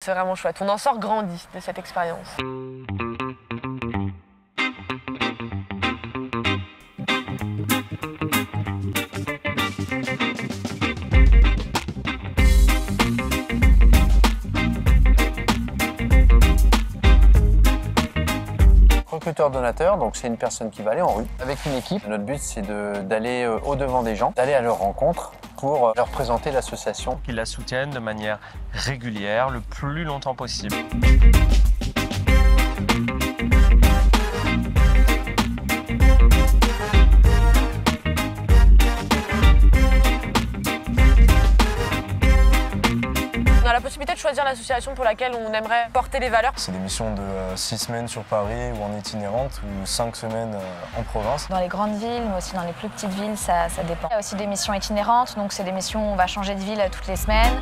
C'est vraiment chouette, on en sort grandi de cette expérience. Recruteur donateur, donc c'est une personne qui va aller en rue avec une équipe. Notre but c'est d'aller au-devant des gens, d'aller à leur rencontre pour leur présenter l'association. Qu'ils la soutiennent de manière régulière, le plus longtemps possible. On a la possibilité de choisir l'association pour laquelle on aimerait porter les valeurs. C'est des missions de 6 semaines sur Paris ou en itinérante ou 5 semaines en province. Dans les grandes villes, mais aussi dans les plus petites villes, ça dépend. Il y a aussi des missions itinérantes, donc c'est des missions où on va changer de ville toutes les semaines.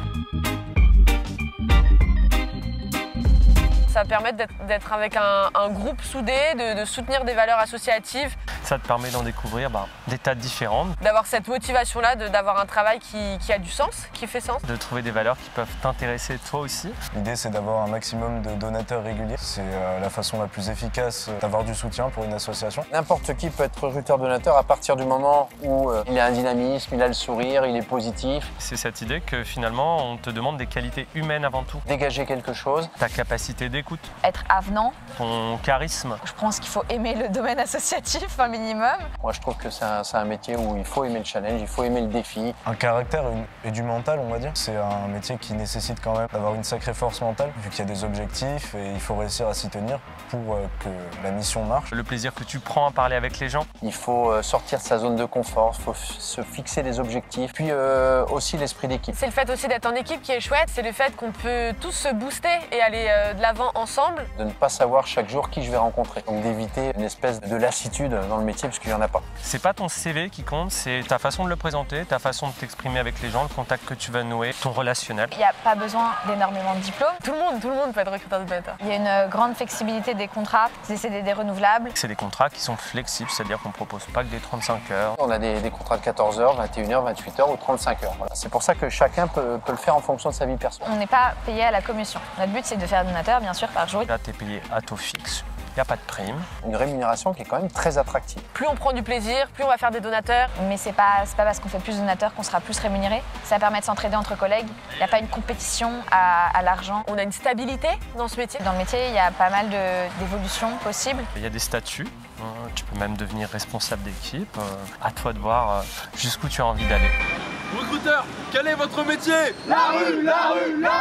Ça permet d'être avec un groupe soudé, de soutenir des valeurs associatives. Ça te permet d'en découvrir des tas différentes. D'avoir cette motivation-là, d'avoir un travail qui a du sens, qui fait sens. De trouver des valeurs qui peuvent t'intéresser toi aussi. L'idée c'est d'avoir un maximum de donateurs réguliers. C'est la façon la plus efficace d'avoir du soutien pour une association. N'importe qui peut être recruteur donateur à partir du moment où il a un dynamisme, il a le sourire, il est positif. C'est cette idée que finalement on te demande des qualités humaines avant tout. Dégager quelque chose. Ta capacité d'écoute. Être avenant. Ton charisme. Je pense qu'il faut aimer le domaine associatif un minimum. Moi je trouve que c'est un métier où il faut aimer le challenge, il faut aimer le défi. Un caractère et du mental on va dire. C'est un métier qui nécessite quand même d'avoir une sacrée force mentale vu qu'il y a des objectifs et il faut réussir à s'y tenir pour que la mission marche. Le plaisir que tu prends à parler avec les gens. Il faut sortir de sa zone de confort, il faut se fixer des objectifs, puis aussi l'esprit d'équipe. C'est le fait aussi d'être en équipe qui est chouette, c'est le fait qu'on peut tous se booster et aller de l'avant ensemble. De ne pas savoir chaque jour qui je vais rencontrer, donc d'éviter une espèce de lassitude dans le métier parce qu'il n'y en a pas. C'est pas ton CV qui compte, c'est ta façon de le présenter, ta façon de t'exprimer avec les gens, le contact que tu vas nouer, ton relationnel. Il n'y a pas besoin d'énormément de diplômes. Tout le monde peut être recruteur donateur. Il y a une grande flexibilité des contrats, c'est des renouvelables. C'est des contrats qui sont flexibles, c'est-à-dire qu'on ne propose pas que des 35 heures. On a des contrats de 14 heures, 21 heures, 28 heures ou 35 heures. Voilà. C'est pour ça que chacun peut le faire en fonction de sa vie personnelle. On n'est pas payé à la commission. Notre but c'est de faire donateur bien sûr par jour. Là tu es payé à taux fixe, il n'y a pas de prime. Une rémunération qui est quand même très attractive. Plus on prend du plaisir, plus on va faire des donateurs. Mais c'est pas parce qu'on fait plus de donateurs qu'on sera plus rémunéré. Ça permet de s'entraider entre collègues. Il n'y a pas une compétition à l'argent. On a une stabilité dans ce métier. Dans le métier, il y a pas mal d'évolutions possibles. Il y a des statuts, tu peux même devenir responsable d'équipe. À toi de voir jusqu'où tu as envie d'aller. Recruteur, quel est votre métier? La rue, la rue, la